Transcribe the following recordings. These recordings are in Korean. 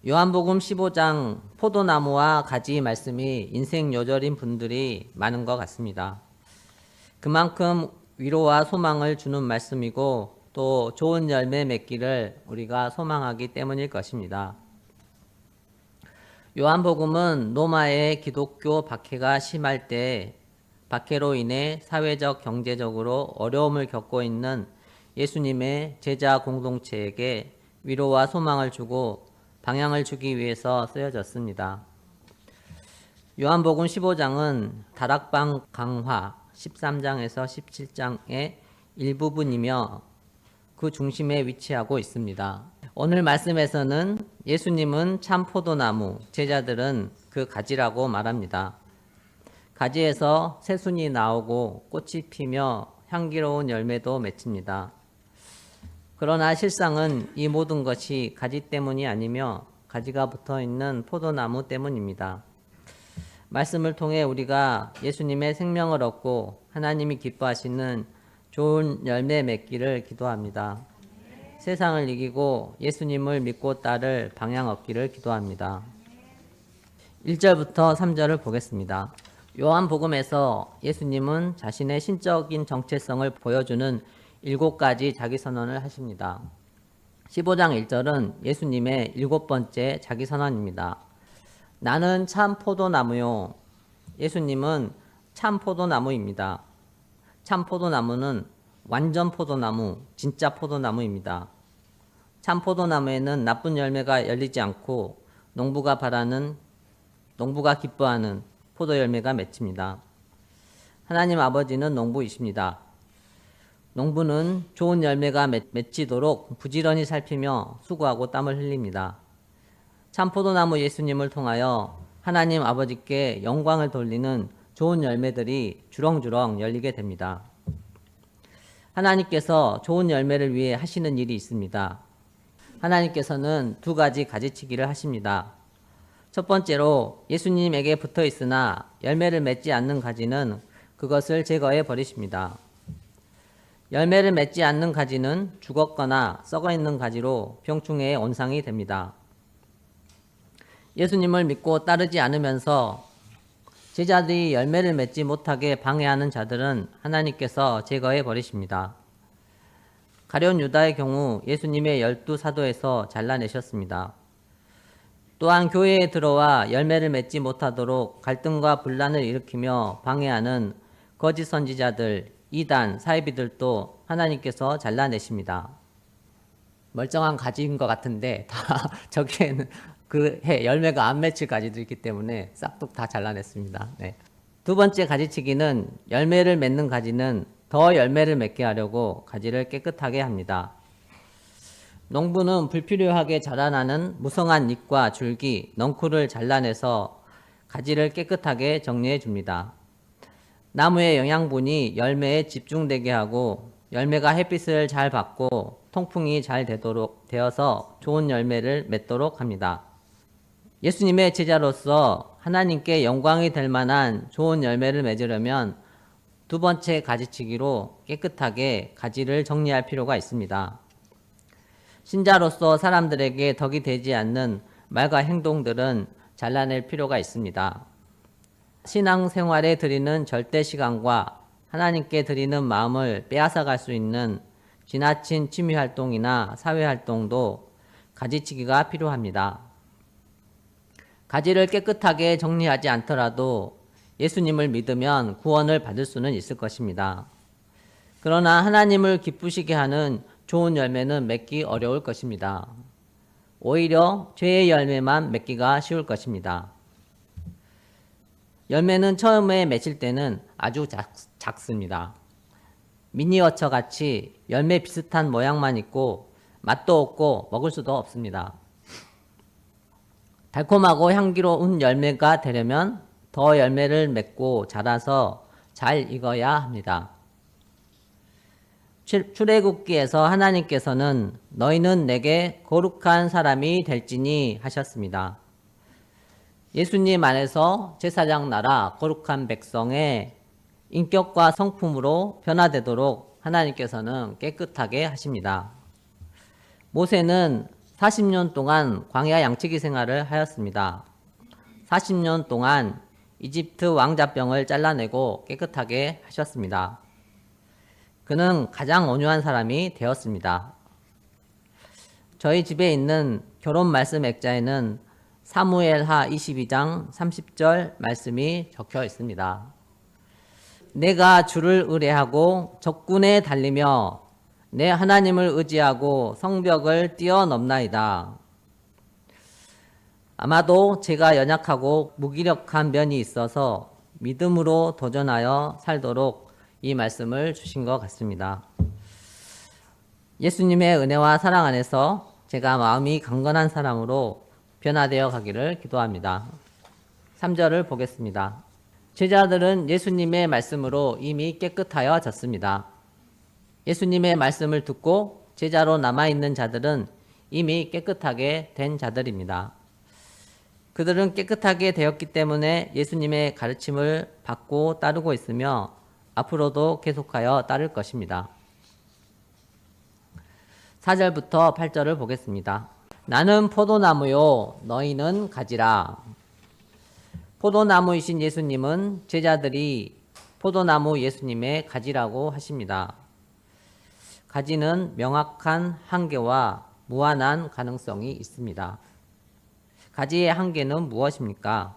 요한복음 15장 포도나무와 가지 말씀이 인생 요절인 분들이 많은 것 같습니다. 그만큼 위로와 소망을 주는 말씀이고 또 좋은 열매 맺기를 우리가 소망하기 때문일 것입니다. 요한복음은 로마의 기독교 박해가 심할 때 박해로 인해 사회적 경제적으로 어려움을 겪고 있는 예수님의 제자 공동체에게 위로와 소망을 주고 방향을 주기 위해서 쓰여졌습니다. 요한복음 15장은 다락방 강화 13장에서 17장의 일부분이며 그 중심에 위치하고 있습니다. 오늘 말씀에서는 예수님은 참 포도나무, 제자들은 그 가지라고 말합니다. 가지에서 새순이 나오고 꽃이 피며 향기로운 열매도 맺힙니다. 그러나 실상은 이 모든 것이 가지 때문이 아니며 가지가 붙어 있는 포도나무 때문입니다. 말씀을 통해 우리가 예수님의 생명을 얻고 하나님이 기뻐하시는 좋은 열매 맺기를 기도합니다. 세상을 이기고 예수님을 믿고 따를 방향 얻기를 기도합니다. 1절부터 3절을 보겠습니다. 요한복음에서 예수님은 자신의 신적인 정체성을 보여주는 7가지 자기선언을 하십니다. 15장 1절은 예수님의 7번째 자기선언입니다. 나는 참 포도나무요. 예수님은 참 포도나무입니다. 참 포도나무는 완전 포도나무, 진짜 포도나무입니다. 참 포도나무에는 나쁜 열매가 열리지 않고 농부가 기뻐하는 포도 열매가 맺힙니다. 하나님 아버지는 농부이십니다. 농부는 좋은 열매가 맺히도록 부지런히 살피며 수고하고 땀을 흘립니다. 참 포도나무 예수님을 통하여 하나님 아버지께 영광을 돌리는 좋은 열매들이 주렁주렁 열리게 됩니다. 하나님께서 좋은 열매를 위해 하시는 일이 있습니다. 하나님께서는 2가지 가지치기를 하십니다. 첫 번째로 예수님에게 붙어 있으나 열매를 맺지 않는 가지는 그것을 제거해 버리십니다. 열매를 맺지 않는 가지는 죽었거나 썩어 있는 가지로 병충해의 온상이 됩니다. 예수님을 믿고 따르지 않으면서 제자들이 열매를 맺지 못하게 방해하는 자들은 하나님께서 제거해 버리십니다. 가룟 유다의 경우 예수님의 12사도에서 잘라내셨습니다. 또한 교회에 들어와 열매를 맺지 못하도록 갈등과 분란을 일으키며 방해하는 거짓 선지자들, 이단, 사이비들도 하나님께서 잘라내십니다. 멀쩡한 가지인 것 같은데 다 저기에는 그 해 열매가 안 맺힐 가지도 있기 때문에 싹둑 다 잘라냈습니다. 네. 2번째 가지치기는 열매를 맺는 가지는 더 열매를 맺게 하려고 가지를 깨끗하게 합니다. 농부는 불필요하게 자라나는 무성한 잎과 줄기, 넝쿨을 잘라내서 가지를 깨끗하게 정리해 줍니다. 나무의 영양분이 열매에 집중되게 하고 열매가 햇빛을 잘 받고 통풍이 잘 되어서 좋은 열매를 맺도록 합니다. 예수님의 제자로서 하나님께 영광이 될 만한 좋은 열매를 맺으려면 2번째 가지치기로 깨끗하게 가지를 정리할 필요가 있습니다. 신자로서 사람들에게 덕이 되지 않는 말과 행동들은 잘라낼 필요가 있습니다. 신앙생활에 드리는 절대 시간과 하나님께 드리는 마음을 빼앗아갈 수 있는 지나친 취미활동이나 사회활동도 가지치기가 필요합니다. 가지를 깨끗하게 정리하지 않더라도 예수님을 믿으면 구원을 받을 수는 있을 것입니다. 그러나 하나님을 기쁘시게 하는 좋은 열매는 맺기 어려울 것입니다. 오히려 죄의 열매만 맺기가 쉬울 것입니다. 열매는 처음에 맺힐 때는 아주 작습니다. 미니어처 같이 열매 비슷한 모양만 있고 맛도 없고 먹을 수도 없습니다. 달콤하고 향기로운 열매가 되려면 더 열매를 맺고 자라서 잘 익어야 합니다. 출애굽기에서 하나님께서는 너희는 내게 거룩한 사람이 될지니 하셨습니다. 예수님 안에서 제사장 나라 거룩한 백성의 인격과 성품으로 변화되도록 하나님께서는 깨끗하게 하십니다. 모세는 40년 동안 광야 양치기 생활을 하였습니다. 40년 동안 이집트 왕자병을 잘라내고 깨끗하게 하셨습니다. 그는 가장 온유한 사람이 되었습니다. 저희 집에 있는 결혼 말씀 액자에는 사무엘하 22장 30절 말씀이 적혀 있습니다. 내가 주를 의뢰하고 적군에 달리며 내 하나님을 의지하고 성벽을 뛰어넘나이다. 아마도 제가 연약하고 무기력한 면이 있어서 믿음으로 도전하여 살도록 이 말씀을 주신 것 같습니다. 예수님의 은혜와 사랑 안에서 제가 마음이 강건한 사람으로 변화되어 가기를 기도합니다. 3절을 보겠습니다. 제자들은 예수님의 말씀으로 이미 깨끗하여졌습니다. 예수님의 말씀을 듣고 제자로 남아있는 자들은 이미 깨끗하게 된 자들입니다. 그들은 깨끗하게 되었기 때문에 예수님의 가르침을 받고 따르고 있으며 앞으로도 계속하여 따를 것입니다. 4절부터 8절을 보겠습니다. 나는 포도나무요 너희는 가지라. 포도나무이신 예수님은 제자들이 포도나무 예수님의 가지라고 하십니다. 가지는 명확한 한계와 무한한 가능성이 있습니다. 가지의 한계는 무엇입니까?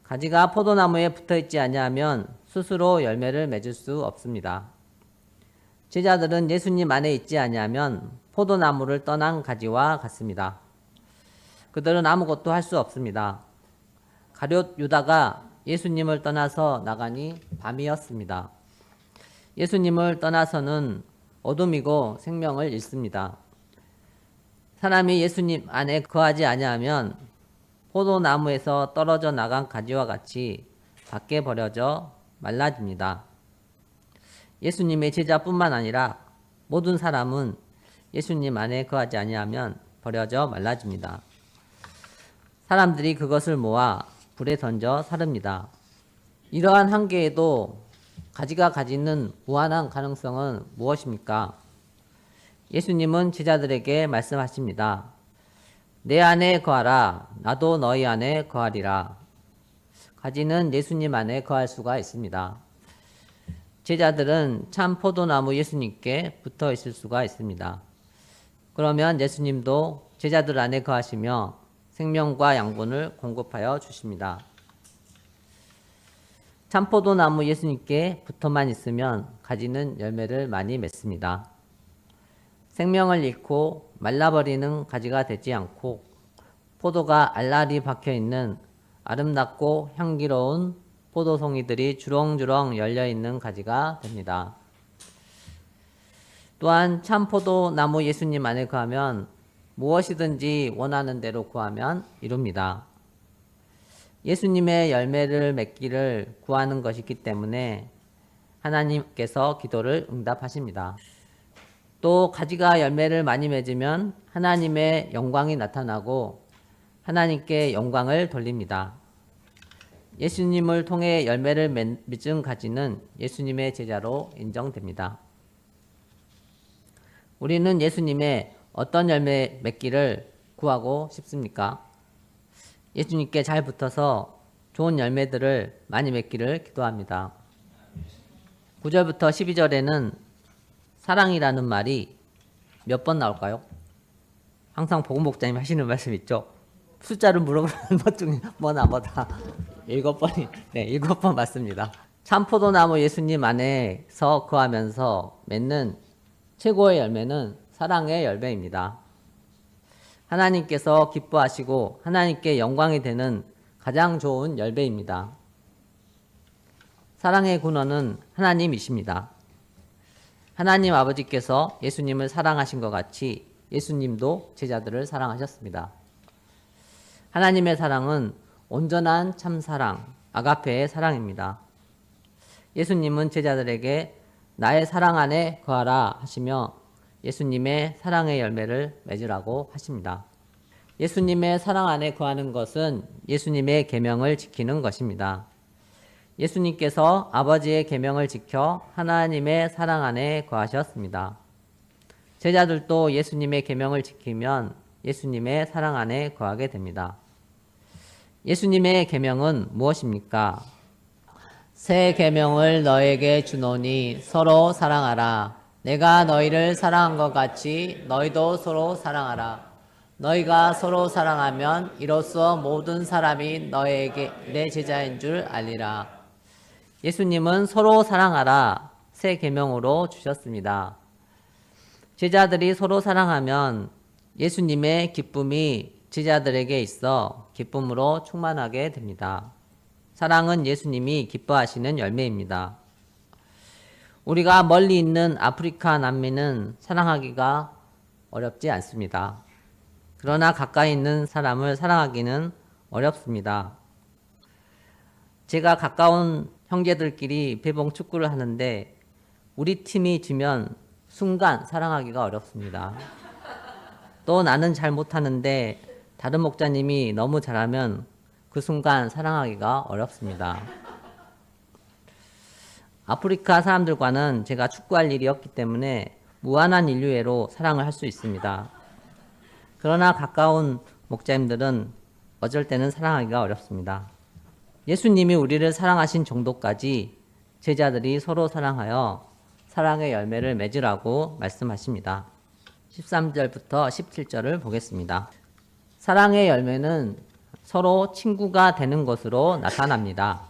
가지가 포도나무에 붙어있지 아니하면 스스로 열매를 맺을 수 없습니다. 제자들은 예수님 안에 있지 아니하면 포도나무를 떠난 가지와 같습니다. 그들은 아무것도 할 수 없습니다. 가룟 유다가 예수님을 떠나서 나가니 밤이었습니다. 예수님을 떠나서는 어둠이고 생명을 잃습니다. 사람이 예수님 안에 거하지 아니하면 포도나무에서 떨어져 나간 가지와 같이 밖에 버려져 말라집니다. 예수님의 제자뿐만 아니라 모든 사람은 예수님 안에 거하지 아니하면 버려져 말라집니다. 사람들이 그것을 모아 불에 던져 사릅니다. 이러한 한계에도 가지가 가지는 무한한 가능성은 무엇입니까? 예수님은 제자들에게 말씀하십니다. 내 안에 거하라. 나도 너희 안에 거하리라. 가지는 예수님 안에 거할 수가 있습니다. 제자들은 참 포도나무 예수님께 붙어 있을 수가 있습니다. 그러면 예수님도 제자들 안에 거하시며 생명과 양분을 공급하여 주십니다. 참 포도나무 예수님께 붙어만 있으면 가지는 열매를 많이 맺습니다. 생명을 잃고 말라버리는 가지가 되지 않고 포도가 알알이 박혀있는 아름답고 향기로운 포도송이들이 주렁주렁 열려있는 가지가 됩니다. 또한 참 포도나무 예수님 안에 거하면 무엇이든지 원하는 대로 구하면 이룹니다. 예수님의 열매를 맺기를 구하는 것이기 때문에 하나님께서 기도를 응답하십니다. 또 가지가 열매를 많이 맺으면 하나님의 영광이 나타나고 하나님께 영광을 돌립니다. 예수님을 통해 열매를 맺은 가지는 예수님의 제자로 인정됩니다. 우리는 예수님의 어떤 열매 맺기를 구하고 싶습니까? 예수님께 잘 붙어서 좋은 열매들을 많이 맺기를 기도합니다. 9절부터 12절에는 사랑이라는 말이 몇 번 나올까요? 항상 복음 목자님 하시는 말씀 있죠? 숫자를 물어보는 것 중에 뭐다 7번이, 네, 7번 맞습니다. 참포도나무 예수님 안에서 거하면서 맺는 최고의 열매는 사랑의 열매입니다. 하나님께서 기뻐하시고 하나님께 영광이 되는 가장 좋은 열매입니다. 사랑의 근원은 하나님이십니다. 하나님 아버지께서 예수님을 사랑하신 것 같이 예수님도 제자들을 사랑하셨습니다. 하나님의 사랑은 온전한 참사랑, 아가페의 사랑입니다. 예수님은 제자들에게 나의 사랑 안에 거하라 하시며 예수님의 사랑의 열매를 맺으라고 하십니다. 예수님의 사랑 안에 거하는 것은 예수님의 계명을 지키는 것입니다. 예수님께서 아버지의 계명을 지켜 하나님의 사랑 안에 거하셨습니다. 제자들도 예수님의 계명을 지키면 예수님의 사랑 안에 거하게 됩니다. 예수님의 계명은 무엇입니까? 새 계명을 너에게 주노니 서로 사랑하라. 내가 너희를 사랑한 것 같이 너희도 서로 사랑하라. 너희가 서로 사랑하면 이로써 모든 사람이 너에게 내 제자인 줄 알리라. 예수님은 서로 사랑하라 새 계명으로 주셨습니다. 제자들이 서로 사랑하면 예수님의 기쁨이 제자들에게 있어 기쁨으로 충만하게 됩니다. 사랑은 예수님이 기뻐하시는 열매입니다. 우리가 멀리 있는 아프리카 난민은 사랑하기가 어렵지 않습니다. 그러나 가까이 있는 사람을 사랑하기는 어렵습니다. 제가 가까운 형제들끼리 배봉 축구를 하는데 우리 팀이 지면 순간 사랑하기가 어렵습니다. 또 나는 잘 못하는데 다른 목자님이 너무 잘하면 그 순간 사랑하기가 어렵습니다. 아프리카 사람들과는 제가 축구할 일이 없기 때문에 무한한 인류애로 사랑을 할 수 있습니다. 그러나 가까운 목자님들은 어쩔 때는 사랑하기가 어렵습니다. 예수님이 우리를 사랑하신 정도까지 제자들이 서로 사랑하여 사랑의 열매를 맺으라고 말씀하십니다. 13절부터 17절을 보겠습니다. 사랑의 열매는 서로 친구가 되는 것으로 나타납니다.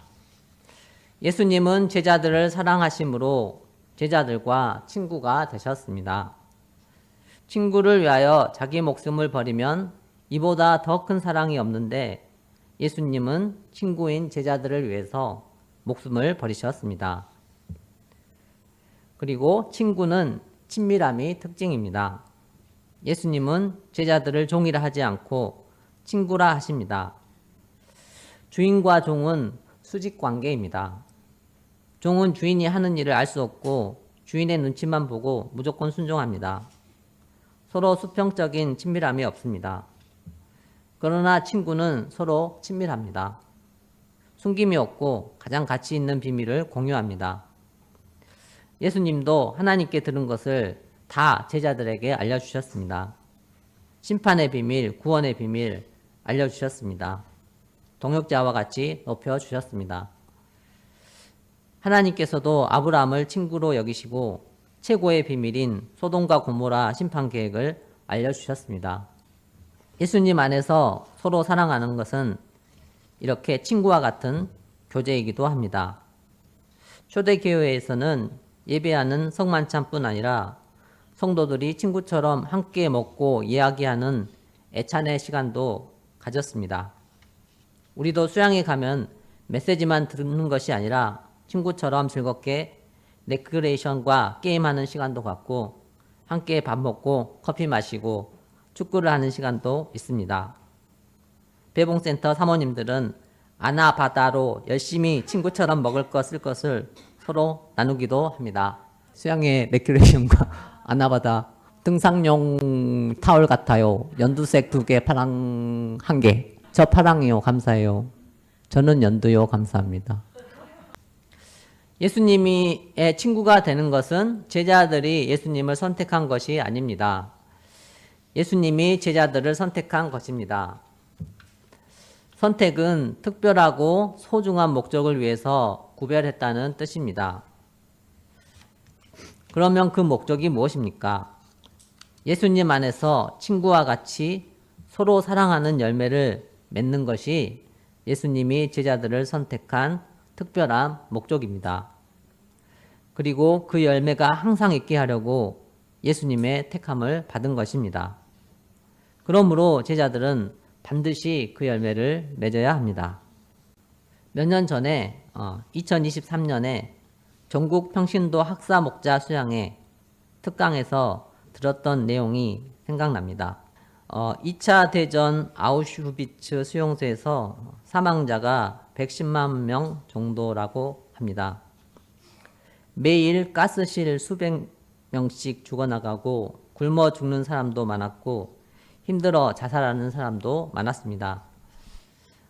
예수님은 제자들을 사랑하심으로 제자들과 친구가 되셨습니다. 친구를 위하여 자기 목숨을 버리면 이보다 더 큰 사랑이 없는데 예수님은 친구인 제자들을 위해서 목숨을 버리셨습니다. 그리고 친구는 친밀함이 특징입니다. 예수님은 제자들을 종이라 하지 않고 친구라 하십니다. 주인과 종은 수직 관계입니다. 종은 주인이 하는 일을 알 수 없고 주인의 눈치만 보고 무조건 순종합니다. 서로 수평적인 친밀함이 없습니다. 그러나 친구는 서로 친밀합니다. 숨김이 없고 가장 가치 있는 비밀을 공유합니다. 예수님도 하나님께 들은 것을 다 제자들에게 알려주셨습니다. 심판의 비밀, 구원의 비밀 알려주셨습니다. 동역자와 같이 높여주셨습니다. 하나님께서도 아브라함을 친구로 여기시고 최고의 비밀인 소돔과 고모라 심판 계획을 알려주셨습니다. 예수님 안에서 서로 사랑하는 것은 이렇게 친구와 같은 교제이기도 합니다. 초대교회에서는 예배하는 성만찬뿐 아니라 성도들이 친구처럼 함께 먹고 이야기하는 애찬의 시간도 가졌습니다. 우리도 수양에 가면 메시지만 듣는 것이 아니라 친구처럼 즐겁게 레크레이션과 게임하는 시간도 갖고 함께 밥 먹고 커피 마시고 축구를 하는 시간도 있습니다. 배봉센터 사모님들은 아나바다로 열심히 친구처럼 먹을 것 쓸 것을 서로 나누기도 합니다. 수양의 레크레이션과 아나바다 등산용 타월 같아요. 연두색 2개, 파랑 1개. 저 파랑이요. 감사해요. 저는 연두요. 감사합니다. 예수님의 친구가 되는 것은 제자들이 예수님을 선택한 것이 아닙니다. 예수님이 제자들을 선택한 것입니다. 선택은 특별하고 소중한 목적을 위해서 구별했다는 뜻입니다. 그러면 그 목적이 무엇입니까? 예수님 안에서 친구와 같이 서로 사랑하는 열매를 맺는 것이 예수님이 제자들을 선택한 특별한 목적입니다. 그리고 그 열매가 항상 있게 하려고 예수님의 택함을 받은 것입니다. 그러므로 제자들은 반드시 그 열매를 맺어야 합니다. 몇 년 전에 2023년에 전국 평신도 학사 목자 수양회 특강에서 들었던 내용이 생각납니다. 2차 대전 아우슈비츠 수용소에서 사망자가 110만 명 정도라고 합니다. 매일 가스실 수백 명씩 죽어나가고 굶어 죽는 사람도 많았고 힘들어 자살하는 사람도 많았습니다.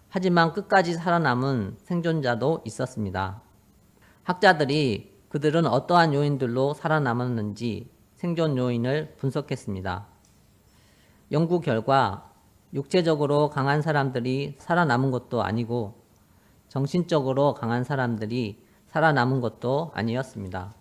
하지만 끝까지 살아남은 생존자도 있었습니다. 학자들이 그들은 어떠한 요인들로 살아남았는지 생존 요인을 분석했습니다. 연구 결과 육체적으로 강한 사람들이 살아남은 것도 아니고 정신적으로 강한 사람들이 살아남은 것도 아니었습니다.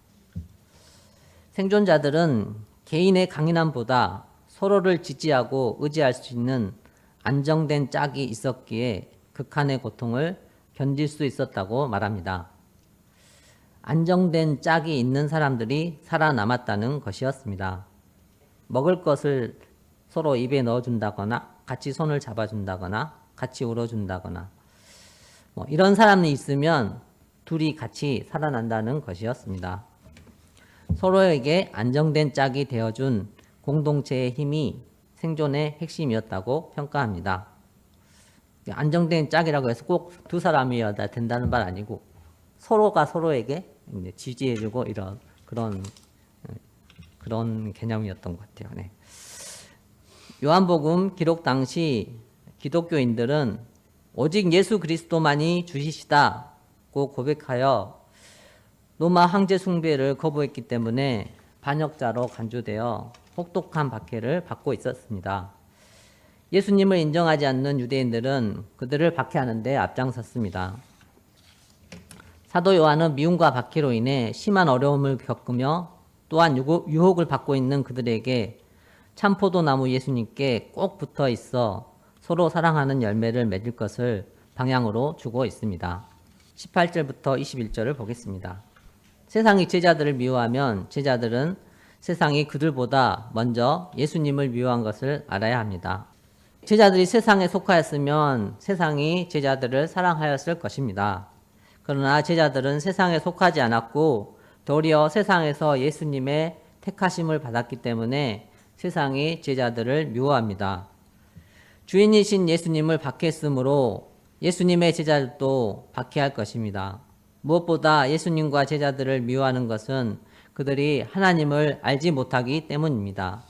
생존자들은 개인의 강인함보다 서로를 지지하고 의지할 수 있는 안정된 짝이 있었기에 극한의 고통을 견딜 수 있었다고 말합니다. 안정된 짝이 있는 사람들이 살아남았다는 것이었습니다. 먹을 것을 서로 입에 넣어준다거나 같이 손을 잡아준다거나 같이 울어준다거나 이런 사람이 있으면 둘이 같이 살아난다는 것이었습니다. 서로에게 안정된 짝이 되어준 공동체의 힘이 생존의 핵심이었다고 평가합니다. 안정된 짝이라고 해서 꼭 두 사람이어야 된다는 말 아니고 서로가 서로에게 지지해주고 이런 그런 개념이었던 것 같아요. 네. 요한복음 기록 당시 기독교인들은 오직 예수 그리스도만이 주시시다고 고백하여 로마 황제 숭배를 거부했기 때문에 반역자로 간주되어 혹독한 박해를 받고 있었습니다. 예수님을 인정하지 않는 유대인들은 그들을 박해하는 데 앞장섰습니다. 사도 요한은 미움과 박해로 인해 심한 어려움을 겪으며 또한 유혹을 받고 있는 그들에게 참포도나무 예수님께 꼭 붙어 있어 서로 사랑하는 열매를 맺을 것을 방향으로 주고 있습니다. 18절부터 21절을 보겠습니다. 세상이 제자들을 미워하면 제자들은 세상이 그들보다 먼저 예수님을 미워한 것을 알아야 합니다. 제자들이 세상에 속하였으면 세상이 제자들을 사랑하였을 것입니다. 그러나 제자들은 세상에 속하지 않았고 도리어 세상에서 예수님의 택하심을 받았기 때문에 세상이 제자들을 미워합니다. 주인이신 예수님을 박해했으므로 예수님의 제자들도 박해할 것입니다. 무엇보다 예수님과 제자들을 미워하는 것은 그들이 하나님을 알지 못하기 때문입니다.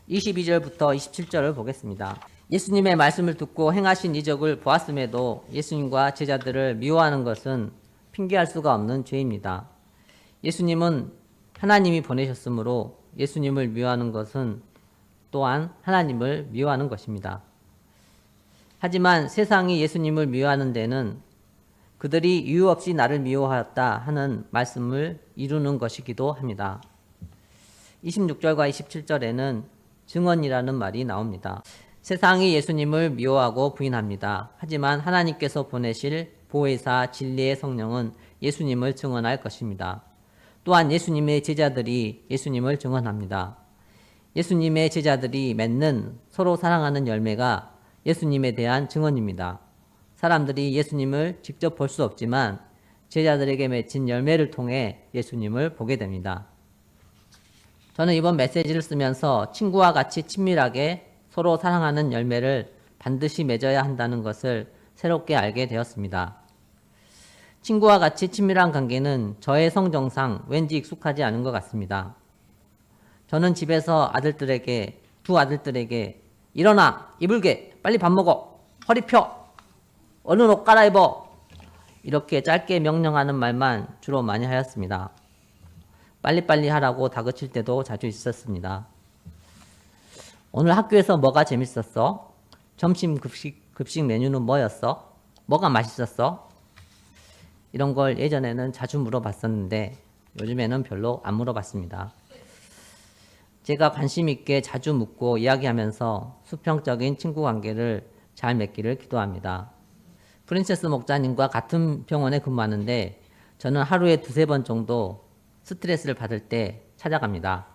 22절부터 27절을 보겠습니다. 예수님의 말씀을 듣고 행하신 이적을 보았음에도 예수님과 제자들을 미워하는 것은 핑계할 수가 없는 죄입니다. 예수님은 하나님이 보내셨으므로 예수님을 미워하는 것은 또한 하나님을 미워하는 것입니다. 하지만 세상이 예수님을 미워하는 데는 그들이 이유 없이 나를 미워하였다 하는 말씀을 이루는 것이기도 합니다. 26절과 27절에는 증언이라는 말이 나옵니다. 세상이 예수님을 미워하고 부인합니다. 하지만 하나님께서 보내실 보혜사 진리의 성령은 예수님을 증언할 것입니다. 또한 예수님의 제자들이 예수님을 증언합니다. 예수님의 제자들이 맺는 서로 사랑하는 열매가 예수님에 대한 증언입니다. 사람들이 예수님을 직접 볼 수 없지만 제자들에게 맺힌 열매를 통해 예수님을 보게 됩니다. 저는 이번 메시지를 쓰면서 친구와 같이 친밀하게 서로 사랑하는 열매를 반드시 맺어야 한다는 것을 새롭게 알게 되었습니다. 친구와 같이 친밀한 관계는 저의 성정상 왠지 익숙하지 않은 것 같습니다. 저는 집에서 두 아들들에게 일어나, 이불개, 빨리 밥 먹어, 허리 펴, 얼른 옷 갈아입어 이렇게 짧게 명령하는 말만 주로 많이 하였습니다. 빨리빨리 하라고 다그칠 때도 자주 있었습니다. 오늘 학교에서 뭐가 재밌었어? 점심 급식 메뉴는 뭐였어? 뭐가 맛있었어? 이런 걸 예전에는 자주 물어봤었는데 요즘에는 별로 안 물어봤습니다. 제가 관심 있게 자주 묻고 이야기하면서 수평적인 친구 관계를 잘 맺기를 기도합니다. 프린세스 목사님과 같은 병원에 근무하는데 저는 하루에 2-3번 정도 스트레스를 받을 때 찾아갑니다.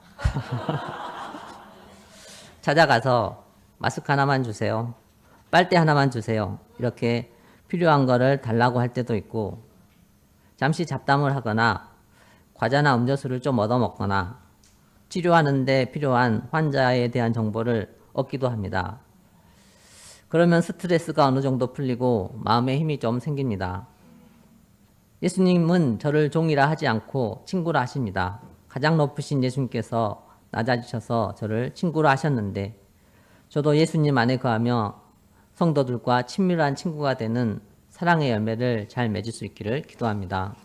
찾아가서 마스크 하나만 주세요. 빨대 하나만 주세요. 이렇게 필요한 거를 달라고 할 때도 있고 잠시 잡담을 하거나 과자나 음료수를 좀 얻어먹거나 치료하는데 필요한 환자에 대한 정보를 얻기도 합니다. 그러면 스트레스가 어느 정도 풀리고 마음에 힘이 좀 생깁니다. 예수님은 저를 종이라 하지 않고 친구라 하십니다. 가장 높으신 예수님께서 낮아지셔서 저를 친구라 하셨는데 저도 예수님 안에 거하며 성도들과 친밀한 친구가 되는 사랑의 열매를 잘 맺을 수 있기를 기도합니다.